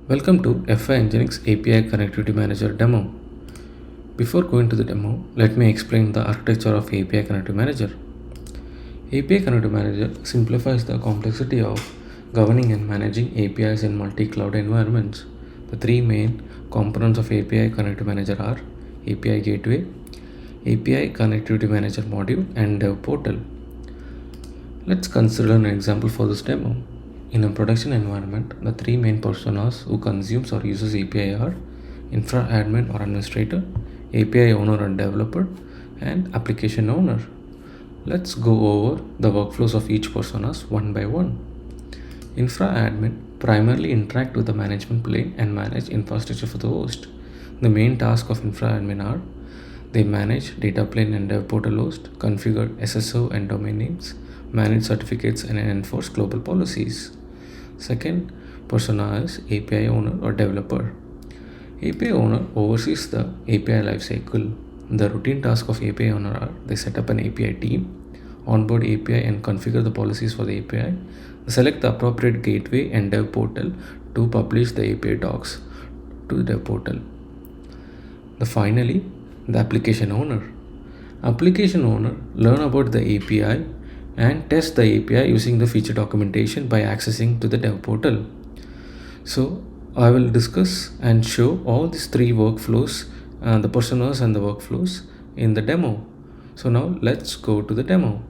Welcome to F5 NGINX API Connectivity Manager demo. Before going to the demo, let me explain the architecture of API Connectivity Manager. API Connectivity Manager simplifies the complexity of governing and managing APIs in multi-cloud environments. The three main components of API Connectivity Manager are API Gateway, API Connectivity Manager Module, and Dev Portal. Let's consider an example for this demo. In a production environment, the three main personas who consumes or uses API are infra admin or administrator, API owner and developer, and application owner. Let's go over the workflows of each personas one by one. Infra admin primarily interact with the management plane and manage infrastructure for the host. The main task of infra admin are they manage data plane and dev portal host, configure SSO and domain names, manage certificates and enforce global policies. Second persona is API owner or developer. API owner oversees the API lifecycle. The routine task of API owner are they set up an API team, onboard API and configure the policies for the API, select the appropriate gateway and dev portal to publish the API docs to the dev portal. Finally, the application owner. Application owner learn about the API and test the API using the feature documentation by accessing to the dev portal. So I will discuss and show all these three workflows, the personas and the workflows in the demo. So now let's go to the demo.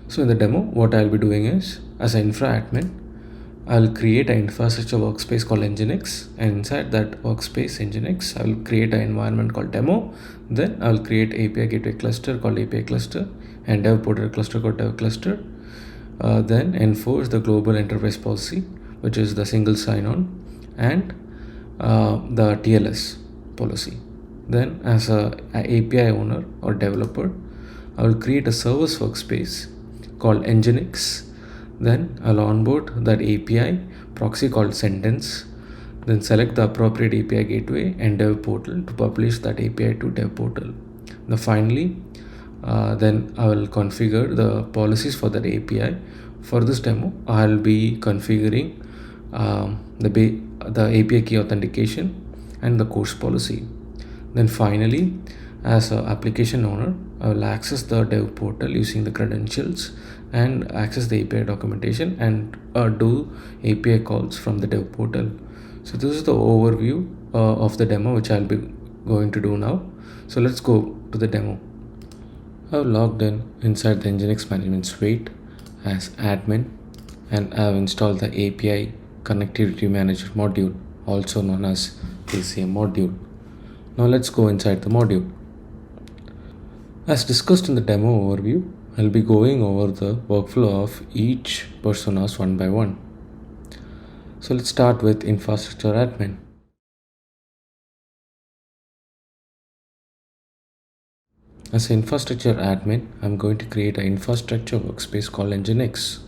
So in the demo, what I'll be doing is, as an infra admin, I'll create an infrastructure workspace called NGINX, and inside that workspace NGINX, I will create an environment called demo. Then I'll create API gateway cluster called API cluster and dev portal cluster called dev cluster. Then enforce the global enterprise policy, which is the single sign-on, and the TLS policy. Then as a API owner or developer, I will create a service workspace called NGINX. Then I'll onboard that API proxy called sentence. Then select the appropriate API gateway and dev portal to publish that API to dev portal. Finally, then I will configure the policies for that API. For this demo, I'll be configuring the API key authentication and the course policy. Then finally, as an application owner, I will access the dev portal using the credentials and access the API documentation and do API calls from the dev portal. So this is the overview of the demo which I'll be going to do now. So let's go to the demo. I've logged in inside the NGINX Management Suite as admin, and I've installed the API Connectivity Manager module, also known as ACM module. Now let's go inside the module. As discussed in the demo overview, I'll be going over the workflow of each personas one by one. So let's start with infrastructure admin. As an infrastructure admin, I'm going to create an infrastructure workspace called NGINX.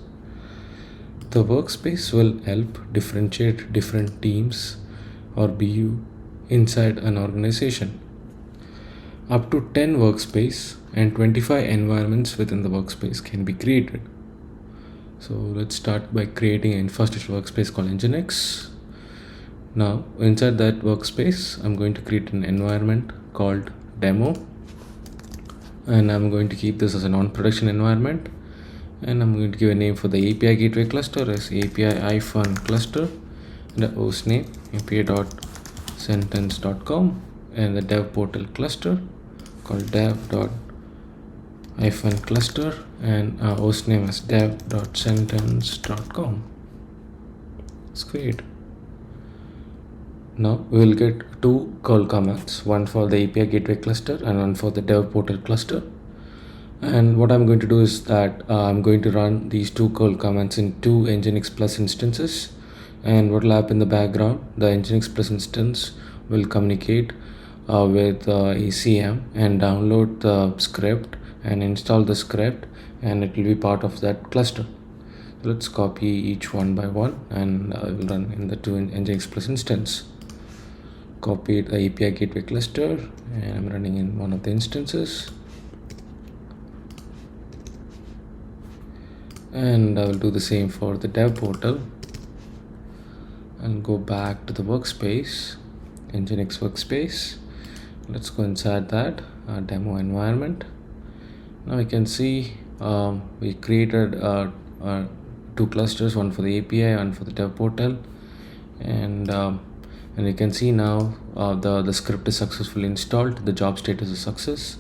The workspace will help differentiate different teams or BU inside an organization. Up to 10 workspace and 25 environments within the workspace can be created. So let's start by creating an infrastructure workspace called NGINX. Now inside that workspace, I'm going to create an environment called demo, and I'm going to keep this as a non-production environment, and I'm going to give a name for the API gateway cluster as API-cluster, and the host name api.sentence.com, and the dev portal cluster called dev.-cluster, and our host name is dev.sentence.com. It's great. Now we will get two curl commands, one for the API gateway cluster and one for the dev portal cluster. And what I'm going to do is that I'm going to run these two curl commands in two NGINX Plus instances. And what will happen in the background, the NGINX Plus instance will communicate with ACM and download the script and install the script, and it will be part of that cluster. So let's copy each one by one, and I will run in the two NGINX Plus instance. Copy the API gateway cluster, and I'm running in one of the instances. And I will do the same for the dev portal and go back to the workspace, NGINX workspace. Let's go inside that demo environment. Now you can see we created two clusters, one for the API, one for the dev portal, and you can see now the script is successfully installed. The job status is success.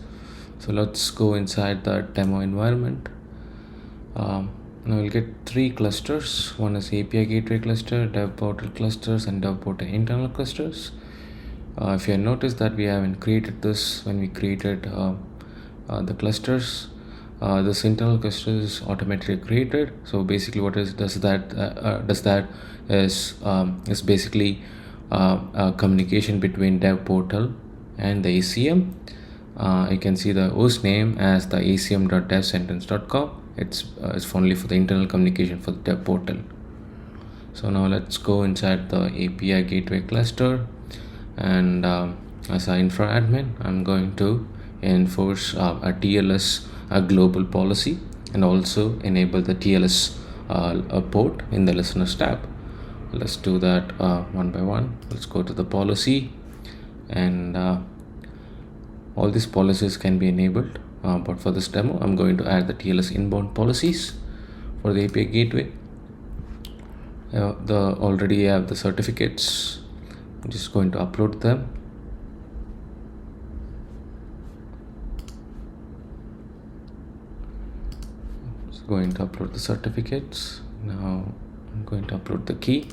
So let's go inside the demo environment. Now we'll get three clusters. One is API gateway cluster, dev portal clusters, and dev portal internal clusters. If you have noticed that we haven't created this when we created the clusters, this internal cluster is automatically created. So basically what is does that is basically a communication between dev portal and the ACM. You can see the host name as the acm.devsentence.com. It's only for the internal communication for the dev portal. So now let's go inside the API gateway cluster, and as an infra admin, I'm going to enforce a TLS global policy and also enable the TLS port in the listeners tab. Let's do that one by one. Let's go to the policy, and all these policies can be enabled, but for this demo I'm going to add the TLS inbound policies for the API gateway. Already have the certificates. I'm just going to upload them. Just going to upload the certificates. Now I'm going to upload the key.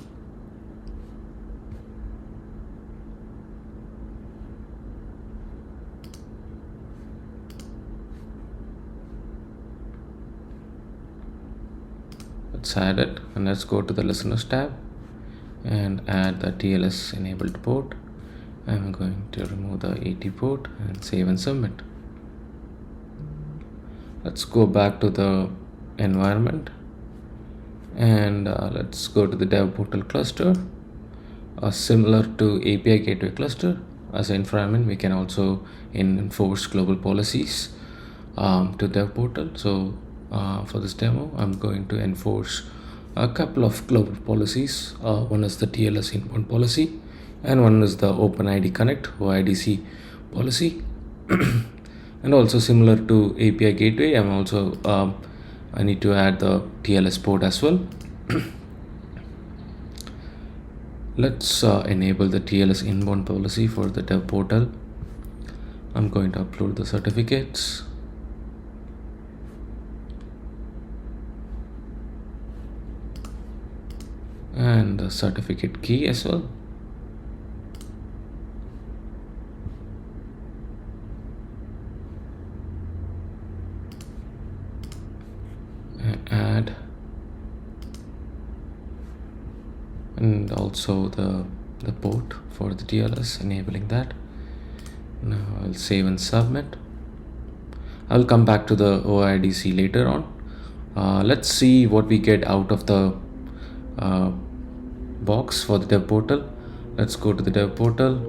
Let's add it, and let's go to the listeners tab and add the TLS enabled port. I'm going to remove the AT port and save and submit. Let's go back to the environment, and let's go to the dev portal cluster. Similar to API gateway cluster, as an infra admin we can also enforce global policies to dev portal. So for this demo I'm going to enforce a couple of global policies. One is the TLS inbound policy, and one is the OpenID Connect OIDC policy. And also similar to API gateway, I'm also I need to add the TLS port as well. Let's enable the TLS inbound policy for the dev portal. I'm going to upload the certificates. And the certificate key as well. And add, and also the port for the TLS, enabling that. Now I'll save and submit. I'll come back to the OIDC later on. Let's see what we get out of the box for the dev portal. Let's go to the dev portal.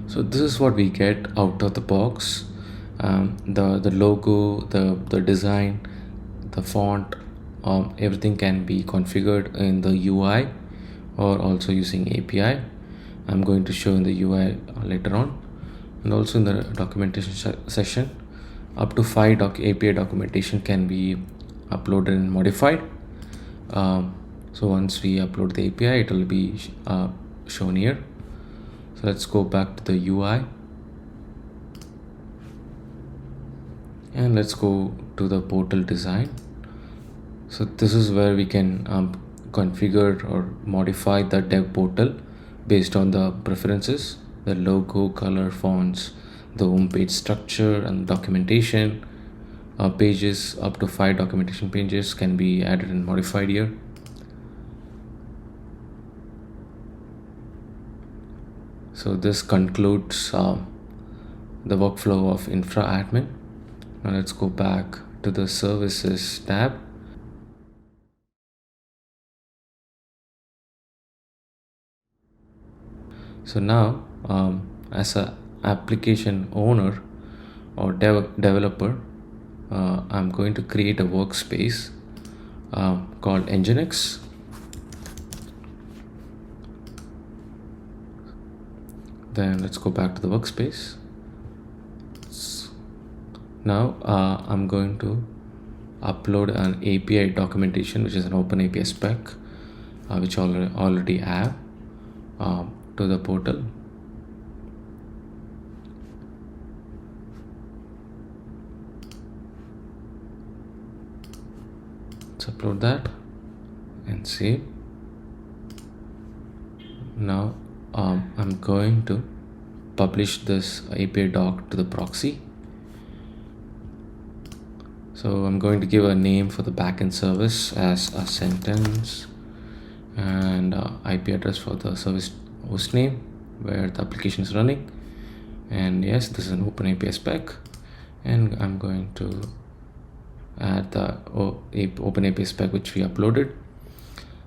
So this is what we get out of the box. The logo, the design, the font, everything can be configured in the UI or also using API. I'm going to show in the UI later on, and also in the documentation session up to 5 API documentation can be uploaded and modified. So once we upload the API, it will be shown here. So let's go back to the UI, and let's go to the portal design. So this is where we can configure or modify the dev portal based on the preferences, the logo, color, fonts, the home page structure, and documentation. Pages, up to 5 documentation pages can be added and modified here. So this concludes the workflow of infra admin. Now let's go back to the services tab. So now as a application owner or developer, I'm going to create a workspace called NGINX. Then let's go back to the workspace. Now I'm going to upload an API documentation, which is an open API spec, which already have to the portal. Let's upload that and save. Now I'm going to publish this API doc to the proxy. So I'm going to give a name for the backend service as a sentence, and IP address for the service host name where the application is running. And yes, this is an open API spec, and I'm going to add the open API spec which we uploaded,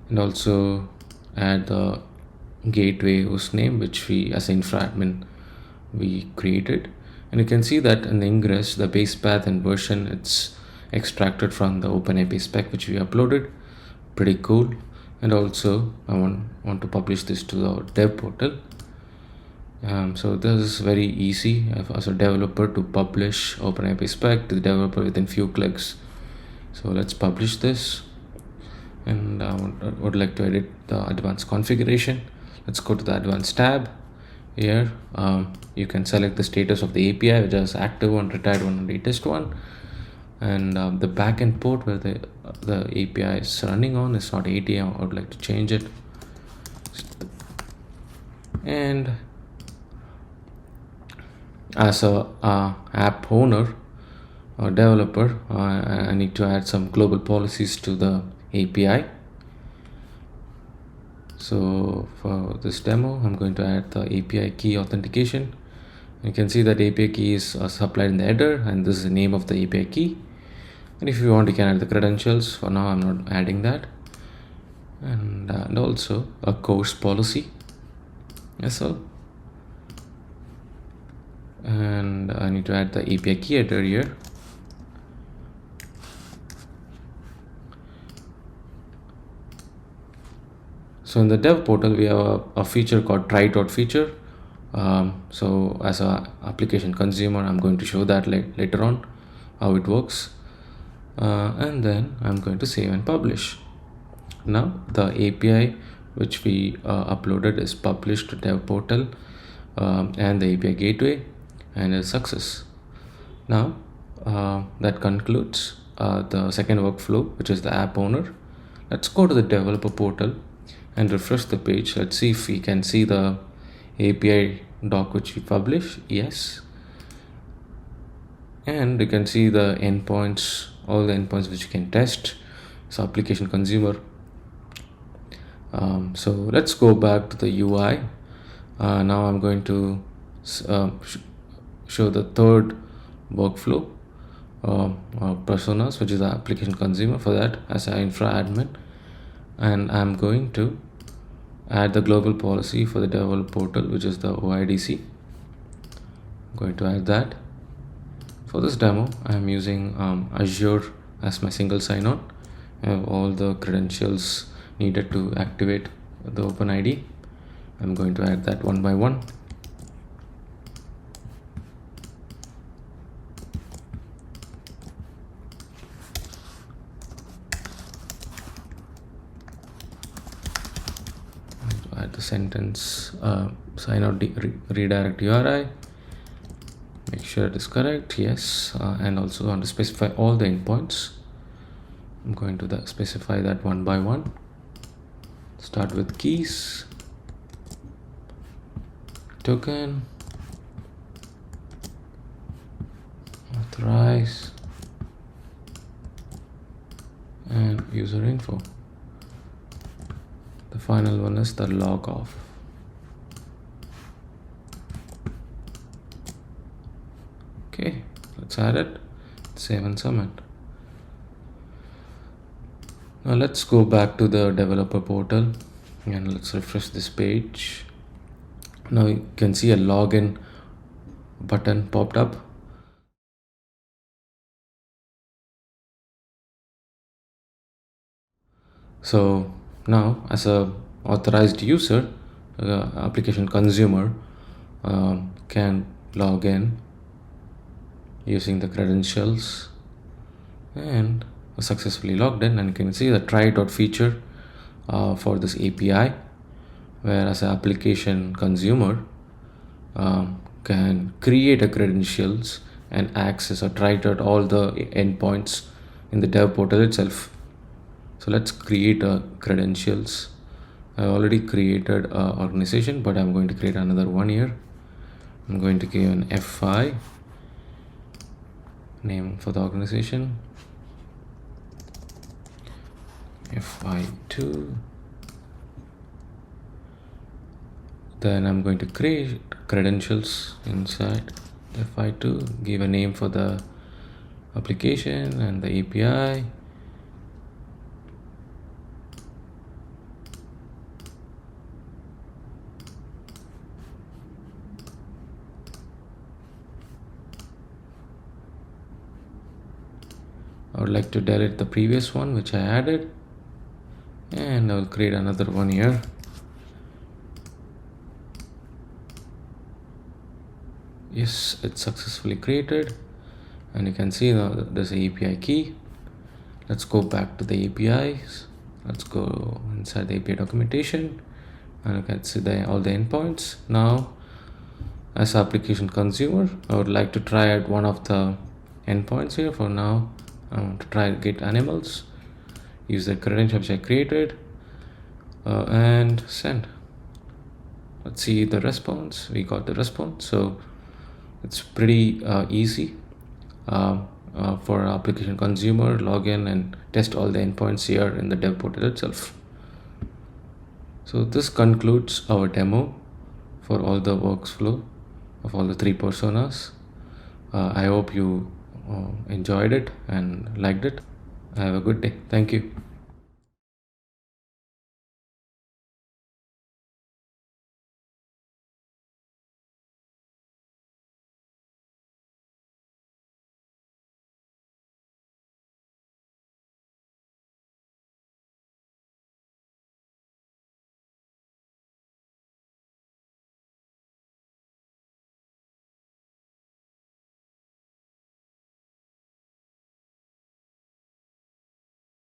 and also add the gateway host name which we as infra admin we created. And you can see that in the ingress, the base path and version, it's extracted from the open API spec which we uploaded. Pretty cool. And also I want to publish this to the dev portal. So this is very easy as a developer to publish open API spec to the developer within few clicks. So let's publish this, and I would like to edit the advanced configuration. Let's go to the advanced tab. Here you can select the status of the API, which is active one, retired one, and latest one. And the backend port where the API is running on is not 80. I would like to change it. And as a app owner or developer, I need to add some global policies to the API. So for this demo, I'm going to add the API key authentication. You can see that API key is supplied in the header, and this is the name of the API key. And if you want, you can add the credentials. For now, I'm not adding that. And also a course policy. Yes, sir. And I need to add the API key header here. So in the dev portal, we have a feature called try.feature. So as a application consumer, I'm going to show that later on how it works. And then I'm going to save and publish. Now the API which we uploaded is published to dev portal and the API gateway, and a success. Now that concludes the second workflow, which is the app owner. Let's go to the developer portal and refresh the page. Let's see if we can see the API doc which we publish. Yes. And you can see the endpoints, all the endpoints which you can test. So application consumer. So let's go back to the UI. Now I'm going to show the third workflow personas, which is the application consumer. For that, as an infra admin, and I'm going to add the global policy for the developer portal, which is the OIDC. I'm going to add that. For this demo, I'm using Azure as my single sign-on. I have all the credentials needed to activate the OpenID. I'm going to add that one by one. Add the sentence sign out redirect URI. Make sure it is correct. Yes. And also want to specify all the endpoints. I'm going to specify that one by one. Start with keys, token, authorize, and user info. The final one is the log off. Okay, let's add it, save and submit. Now let's go back to the developer portal and let's refresh this page. Now you can see a login button popped up. So now, as a authorized user, application consumer can log in using the credentials and successfully logged in, and you can see the try.feature for this API, where as an application consumer can create a credentials and access or try out all the endpoints in the dev portal itself. So let's create a credentials. I already created an organization, but I'm going to create another one here. I'm going to give an F5 name for the organization, F5 then I'm going to create credentials inside F5 give a name for the application and the API. I would like to delete the previous one which I added, and I will create another one here. Yes, it's successfully created, and you can see now there's an API key. Let's go back to the APIs. Let's go inside the API documentation, and you can see all the endpoints. Now, as application consumer, I would like to try out one of the endpoints here. For now, I want to try get animals, use the credentials I created, and send. Let's see the response. We got the response. So it's pretty easy for application consumer login and test all the endpoints here in the dev portal itself. So this concludes our demo for all the workflow of all the three personas. I hope you enjoyed it and liked it. Have a good day. Thank you.